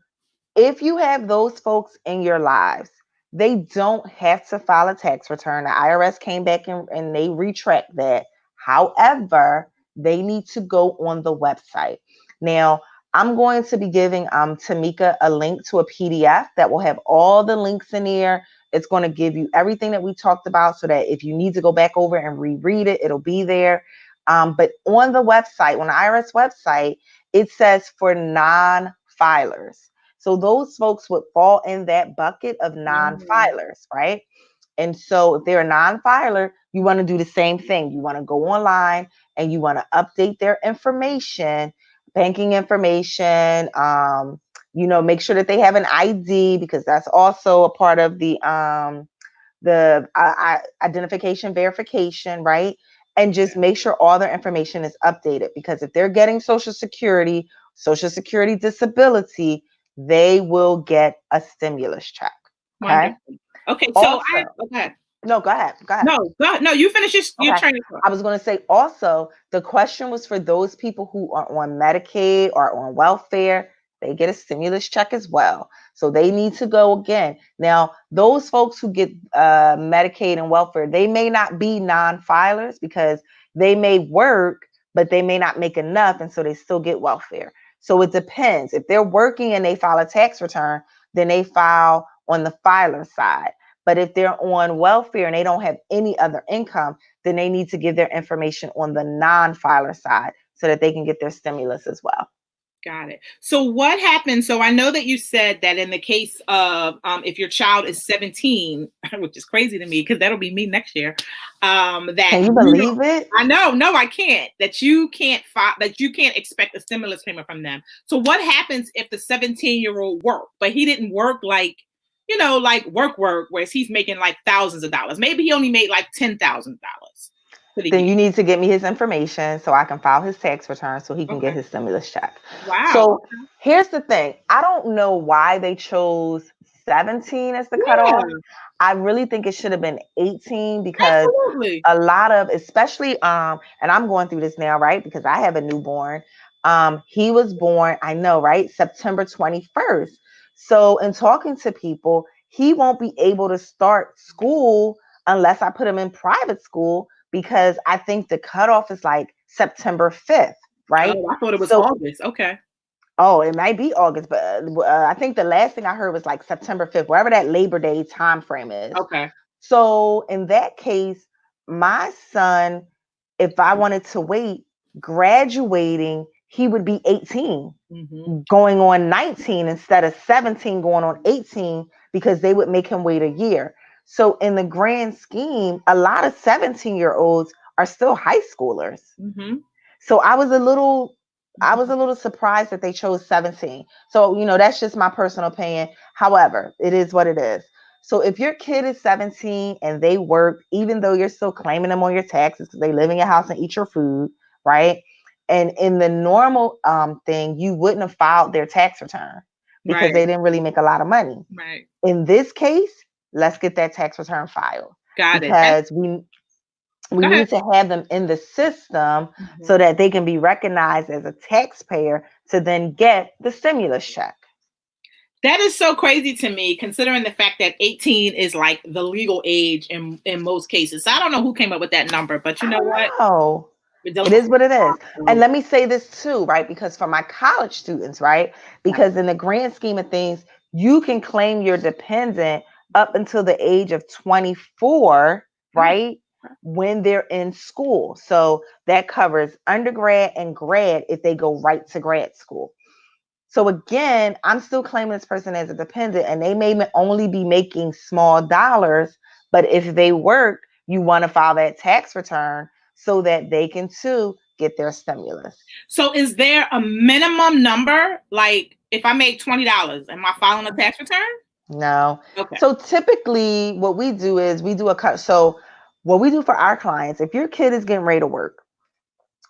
if you have those folks in your lives, they don't have to file a tax return. The IRS came back and they retract that. However, they need to go on the website. Now, I'm going to be giving Tamika a link to a PDF that will have all the links in there. It's going to give you everything that we talked about so that if you need to go back over and reread it, it'll be there. But on the website, on the IRS website, it says for non-filers. So those folks would fall in that bucket of non-filers, right? And so if they're a non-filer, you want to do the same thing. You want to go online and you want to update their information, banking information, make sure that they have an ID because that's also a part of the identification verification, right? And just make sure all their information is updated because if they're getting Social Security disability, they will get a stimulus check. Okay. Wonderful. Okay. So okay. No, go ahead. No, go ahead. No, you finish your training. I was going to say also, the question was for those people who are on Medicaid or on welfare, they get a stimulus check as well. So they need to go again. Now, those folks who get Medicaid and welfare, they may not be non-filers because they may work, but they may not make enough. And so they still get welfare. So it depends. If they're working and they file a tax return, then they file on the filer side. But if they're on welfare and they don't have any other income, then they need to give their information on the non-filer side so that they can get their stimulus as well. Got it. So what happens? So I know that you said that in the case of if your child is 17, which is crazy to me because that'll be me next year. That can you believe it? I know. No, I can't. That you can't expect a stimulus payment from them. So what happens if the 17-year-old worked, but he didn't work like work, whereas he's making like thousands of dollars? Maybe he only made like $10,000. Then you need to get me his information so I can file his tax return so he can get his stimulus check. Wow. So here's the thing. I don't know why they chose 17 as the cutoff. Yeah, I really think it should have been 18 because absolutely. a lot of, especially, and I'm going through this now, right? Because I have a newborn. He was born, I know, right? September 21st. So in talking to people, he won't be able to start school unless I put him in private school because I think the cutoff is like September 5th, right? Oh, I thought it was So, August. Okay. oh, it might be August, but I think the last thing I heard was like September 5th, wherever that Labor Day time frame is. Okay. So in that case, my son, if I wanted to wait, graduating, he would be 18, Mm-hmm. going on 19 instead of 17 going on 18 because they would make him wait a year. So in the grand scheme, a lot of 17-year-olds are still high schoolers. Mm-hmm. So I was a little surprised that they chose 17. So, that's just my personal opinion. However, it is what it is. So if your kid is 17 and they work, even though you're still claiming them on your taxes because they live in your house and eat your food, right? And in the normal thing, you wouldn't have filed their tax return because Right. they didn't really make a lot of money. Right. In this case, let's get that tax return filed Got it. because we Go ahead. need to have them in the system Mhm. so that they can be recognized as a taxpayer to then get the stimulus check. That is so crazy to me, considering the fact that 18 is like the legal age in most cases. So I don't know who came up with that number, but you I know don't what? know. We're dealing It with is what it is. And so, let me say this too, right? Because for my college students, right? yeah. Because in the grand scheme of things, you can claim your dependent up until the age of 24, Okay. right? When they're in school. So that covers undergrad and grad if they go right to grad school. So again, I'm still claiming this person as a dependent and they may only be making small dollars, but if they work, you want to file that tax return so that they can too get their stimulus. So is there a minimum number? Like if I make $20, am I filing a tax return? No. Okay. So typically what we do is we do a cut. So what we do for our clients, if your kid is getting ready to work,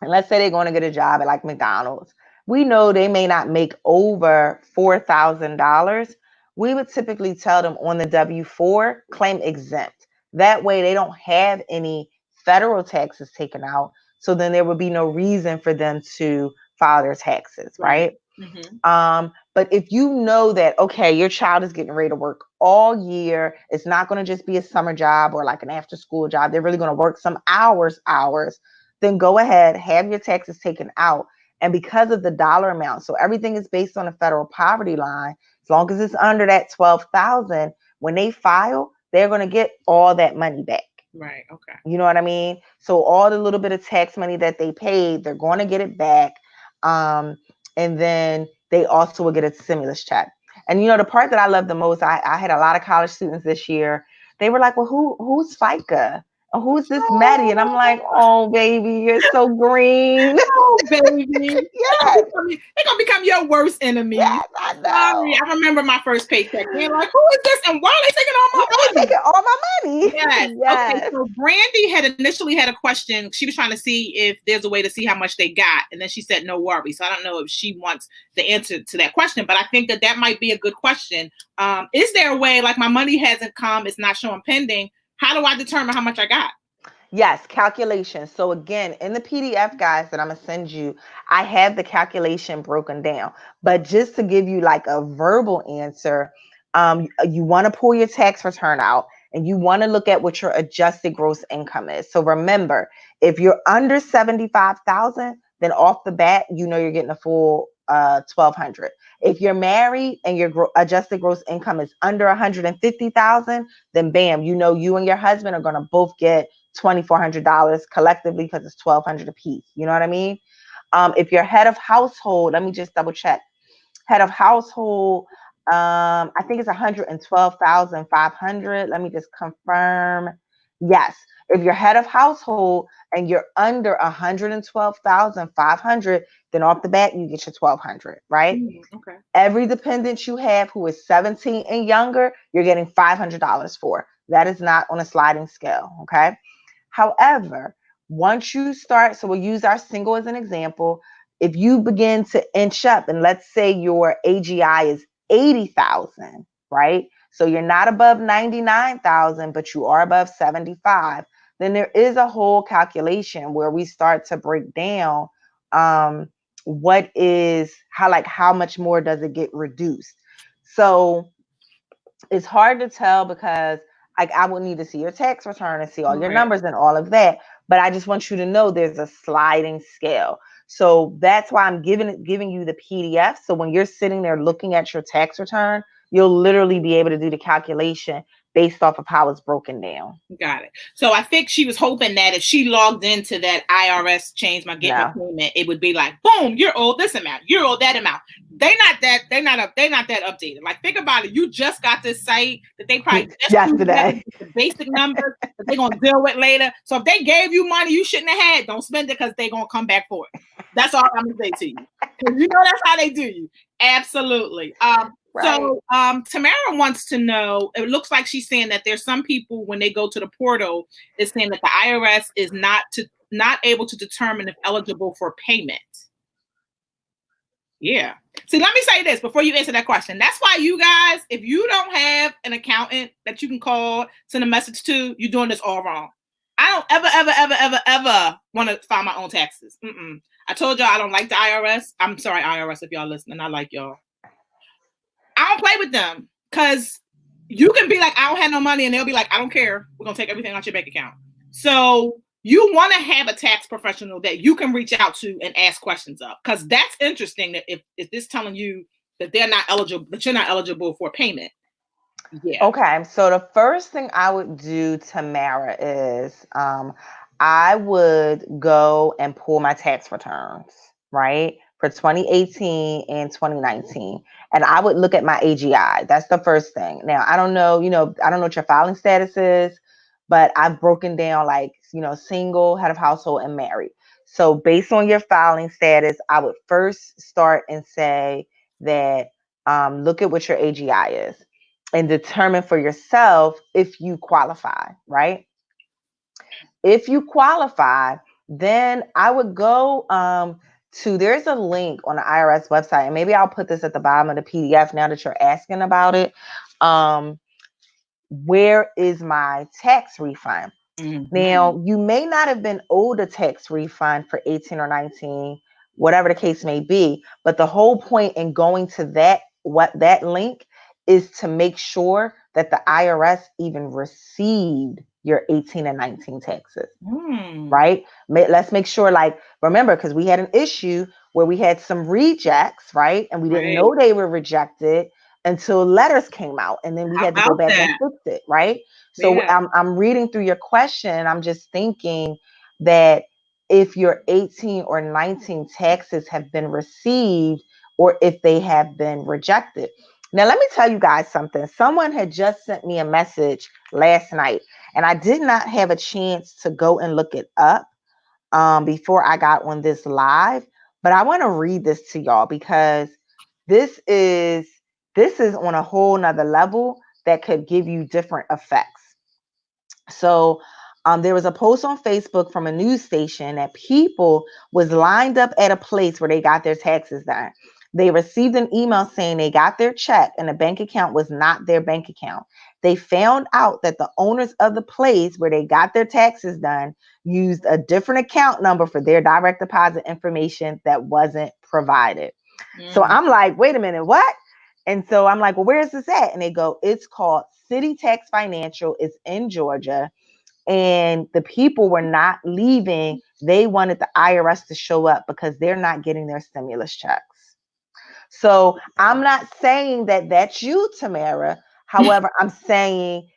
and let's say they're going to get a job at like McDonald's, we know they may not make over $4,000. We would typically tell them on the W-4, claim exempt. That way they don't have any federal taxes taken out. So then there would be no reason for them to file their taxes, Right. right? Mm-hmm. But if you know that, okay, your child is getting ready to work all year, it's not going to just be a summer job or like an after school job. They're really going to work some hours, then go ahead, have your taxes taken out. And because of the dollar amount, so everything is based on a federal poverty line, as long as it's under that 12,000, when they file, they're going to get all that money back. Right. Okay. You know what I mean? So all the little bit of tax money that they paid, they're going to get it back. And then they also will get a stimulus check. And the part that I love the most, I had a lot of college students this year. They were like, well, who's FICA? Or who's this Maddie? And I'm like, oh, baby, you're so green. Oh, baby. Yes, They're gonna become your worst enemy. yes, I Sorry, know. I remember my first paycheck. They're like, "Who is this? And why are they taking all Why my are they money?" taking all my money? Yes. Okay. Yes. So Brandy had initially had a question. She was trying to see if there's a way to see how much they got, and then she said, "No worry." So I don't know if she wants the answer to that question, but I think that might be a good question. Is there a way, like my money hasn't come, it's not showing pending? How do I determine how much I got? Yes, calculation. So again, in the PDF guys that I'm gonna send you, I have the calculation broken down. But just to give you like a verbal answer, you want to pull your tax return out and you want to look at what your adjusted gross income is. So remember, if you're under 75,000, then off the bat, you're getting a full 1,200. If you're married and your adjusted gross income is under 150,000, then bam, you and your husband are gonna both get $2,400 collectively because it's $1,200 a piece. You know what I mean? If you're head of household, let me just double check. Head of household, I think it's 112,500. Let me just confirm. Yes. If you're head of household and you're under 112,500, then off the bat you get your 1,200, right? Okay. Every dependent you have who is 17 and younger, you're getting $500 for. That is not on a sliding scale, okay? However, once you start, so we'll use our single as an example. If you begin to inch up, and let's say your AGI is 80,000, right? So you're not above 99,000, but you are above 75. Then there is a whole calculation where we start to break down what is how much more does it get reduced. So it's hard to tell because I would need to see your tax return and see all your Right. numbers and all of that. But I just want you to know there's a sliding scale. So that's why I'm giving you the PDF. So when you're sitting there looking at your tax return, you'll literally be able to do the calculation based off of how it's broken down. Got it. So I think she was hoping that if she logged into that IRS change my get my payment, it would be like, boom, you're owed this amount, you're owed that amount. They're not that updated. Like, think about it. You just got this site that they probably just yesterday. The basic numbers that they're gonna deal with later. So if they gave you money you shouldn't have had, don't spend it because they're gonna come back for it. That's all I'm gonna say to you. Because you know that's how they do you. Absolutely. Right. So Tamara wants to know, it looks like she's saying that there's some people when they go to the portal, it's saying that the IRS is not able to determine if eligible for payment. Yeah. See, let me say this before you answer that question. That's why you guys, if you don't have an accountant that you can call, send a message to, you're doing this all wrong. I don't ever want to file my own taxes. I told y'all I don't like the IRS. I'm sorry, IRS, if y'all listening. I like y'all. I don't play with them because you can be like, I don't have no money, and they'll be like, I don't care. We're going to take everything out your bank account. So you want to have a tax professional that you can reach out to and ask questions of, because that's interesting that if this telling you that they're not eligible, that you're not eligible for payment. Yeah. Okay. So the first thing I would do, Tamara, is I would go and pull my tax returns, right? For 2018 and 2019. And I would look at my AGI. That's the first thing. Now, I don't know what your filing status is, but I've broken down single, head of household, and married. So based on your filing status, I would first start and say that look at what your AGI is and determine for yourself if you qualify, right? If you qualify, then I would go there's a link on the IRS website, and maybe I'll put this at the bottom of the PDF now that you're asking about it. Where is my tax refund? Mm-hmm. Now, you may not have been owed a tax refund for 18 or 19, whatever the case may be, but the whole point in going to that link is to make sure that the IRS even received your 18 and 19 taxes, right? Let's make sure, remember, because we had an issue where we had some rejects, right? And we didn't know they were rejected until letters came out, and then we had to go back and fix it, right? So I'm reading through your question, and I'm just thinking that if your 18 or 19 taxes have been received or if they have been rejected. Now, let me tell you guys something. Someone had just sent me a message last night, and I did not have a chance to go and look it up before I got on this live, but I want to read this to y'all because this is on a whole nother level that could give you different effects. So there was a post on Facebook from a news station that people was lined up at a place where they got their taxes done. They received an email saying they got their check and the bank account was not their bank account. They found out that the owners of the place where they got their taxes done used a different account number for their direct deposit information that wasn't provided. So I'm like, wait a minute, what? And so I'm like, well, where is this at? And they go, it's called City Tax Financial. It's in Georgia. And the people were not leaving. They wanted the IRS to show up because they're not getting their stimulus checks. So I'm not saying that that's you, Tamara. However, I'm saying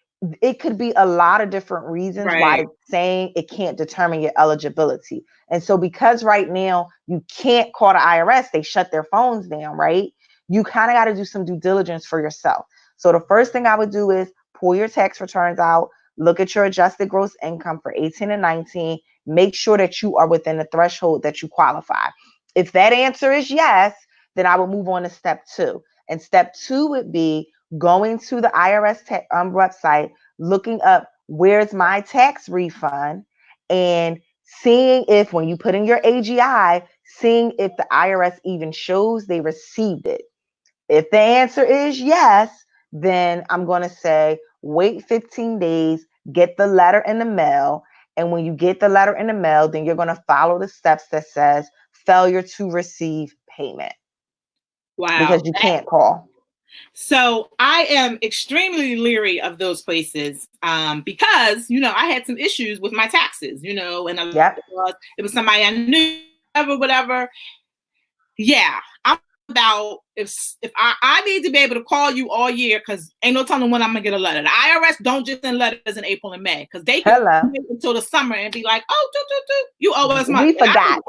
it could be a lot of different reasons why it's saying it can't determine your eligibility. And so because right now you can't call the IRS, they shut their phones down, right? You kind of got to do some due diligence for yourself. So the first thing I would do is pull your tax returns out, look at your adjusted gross income for 18 and 19, make sure that you are within the threshold that you qualify. If that answer is yes, then I would move on to step 2. And step 2 would be going to the IRS website, looking up where's my tax refund, and seeing if when you put in your AGI, seeing if the IRS even shows they received it. If the answer is yes, then I'm going to say wait 15 days, get the letter in the mail. And when you get the letter in the mail, then you're going to follow the steps that says failure to receive payment. Wow. Because you can't call. So I am extremely leery of those places because, I had some issues with my taxes, and it was somebody I knew, whatever. Yeah, I'm about if I need to be able to call you all year because ain't no telling when I'm gonna get a letter. The IRS don't just send letters in April and May because they can wait until the summer and be like, oh, you owe us money. We forgot.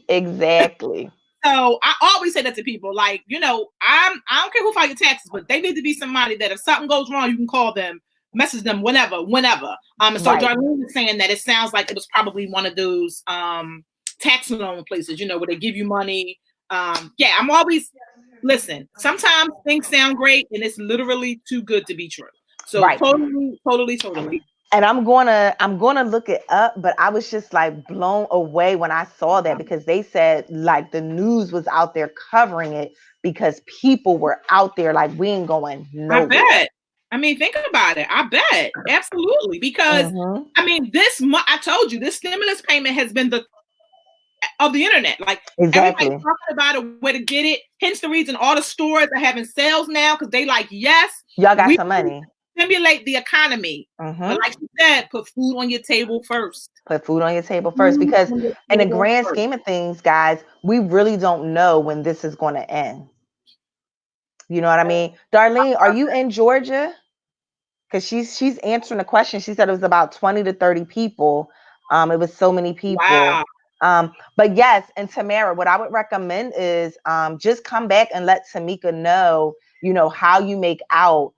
Exactly. So I always say that to people, like, I don't care who file your taxes, but they need to be somebody that if something goes wrong, you can call them, message them whenever. And so Darlene is saying that it sounds like it was probably one of those tax loan places, where they give you money. I'm always listen. Sometimes things sound great, and it's literally too good to be true. So totally. And I'm gonna look it up, but I was just like blown away when I saw that because they said like the news was out there covering it because people were out there like we ain't going nowhere. I bet. I mean, think about it. I bet absolutely because this month I told you this stimulus payment has been of the internet. Like everybody's talking about it, where to get it. Hence the reason all the stores are having sales now because they like yes, y'all got some money. Stimulate the economy. But like you said, put food on your table first. Because in the grand scheme of things, guys, we really don't know when this is going to end. You know what I mean? Darlene, are you in Georgia? Because she's answering the question. She said it was about 20 to 30 people. It was so many people. Wow. But yes, and Tamara, what I would recommend is just come back and let Tamika know, how you make out.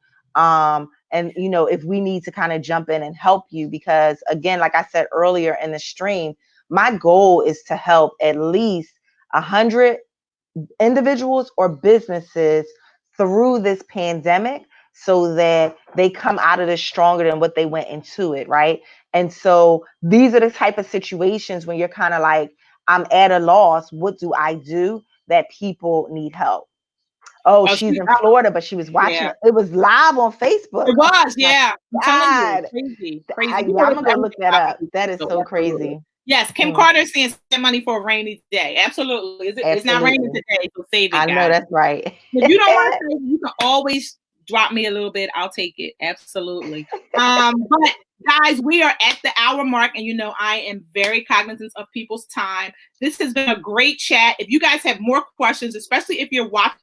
And, if we need to kind of jump in and help you, because again, like I said earlier in the stream, my goal is to help at least 100 individuals or businesses through this pandemic so that they come out of this stronger than what they went into it, right? And so these are the type of situations when you're kind of like, I'm at a loss. What do I do? That people need help. Oh, she's in Florida, but she was watching it. It was live on Facebook. It was, yeah. I'm crazy. I'm gonna go look that up. That is so crazy. Yes, Kim Carter is saying send money for a rainy day. Absolutely. It's not raining today, so save it, guys. I know that's right. If you don't want to save it, you can always drop me a little bit. I'll take it. Absolutely. But guys, we are at the hour mark, and I am very cognizant of people's time. This has been a great chat. If you guys have more questions, especially if you're watching,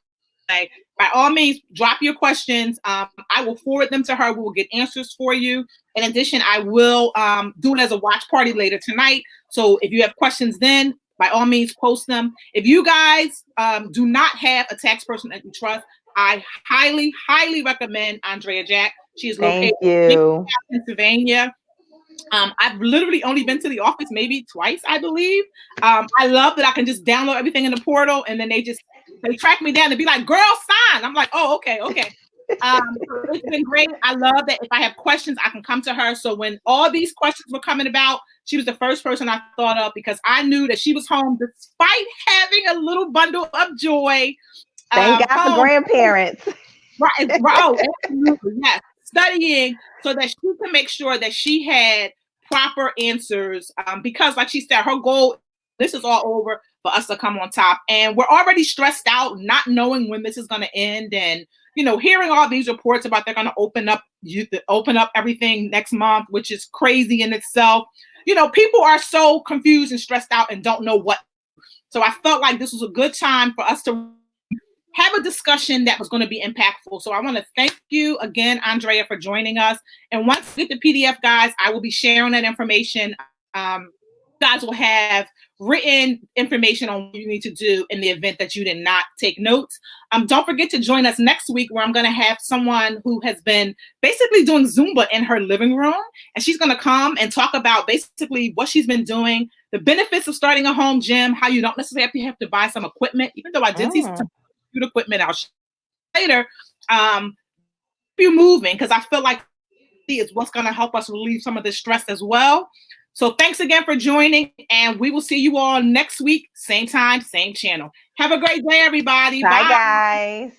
by all means, drop your questions. I will forward them to her. We will get answers for you. In addition, I will do it as a watch party later tonight. So if you have questions then, by all means, post them. If you guys do not have a tax person that you trust, I highly, highly recommend Andrea Jack. She is located in Pennsylvania. I've literally only been to the office maybe twice, I believe. I love that I can just download everything in the portal, and then they track me down and be like, girl, sign. I'm like, oh, okay. It's been great. I love that if I have questions, I can come to her. So when all these questions were coming about, she was the first person I thought of because I knew that she was home despite having a little bundle of joy. Thank God for grandparents. Right. Oh, absolutely. Yes. Studying so that she can make sure that she had proper answers. Because like she said, her goal, this is all over for us to come on top. And we're already stressed out, not knowing when this is going to end. And, hearing all these reports about they're going to open up everything next month, which is crazy in itself. People are so confused and stressed out and don't know what. So I felt like this was a good time for us to have a discussion that was going to be impactful. So I want to thank you again, Andrea, for joining us. And once we get the PDF, guys, I will be sharing that information. You guys will have written information on what you need to do in the event that you did not take notes. Don't forget to join us next week where I'm going to have someone who has been basically doing Zumba in her living room. And she's going to come and talk about basically what she's been doing, the benefits of starting a home gym, how you don't necessarily have to buy some equipment, even though I did see some equipment I'll show later. You moving because I feel like is what's going to help us relieve some of the stress as well. So thanks again for joining, and we will see you all next week, same time, same channel. Have a great day, everybody. Bye, guys.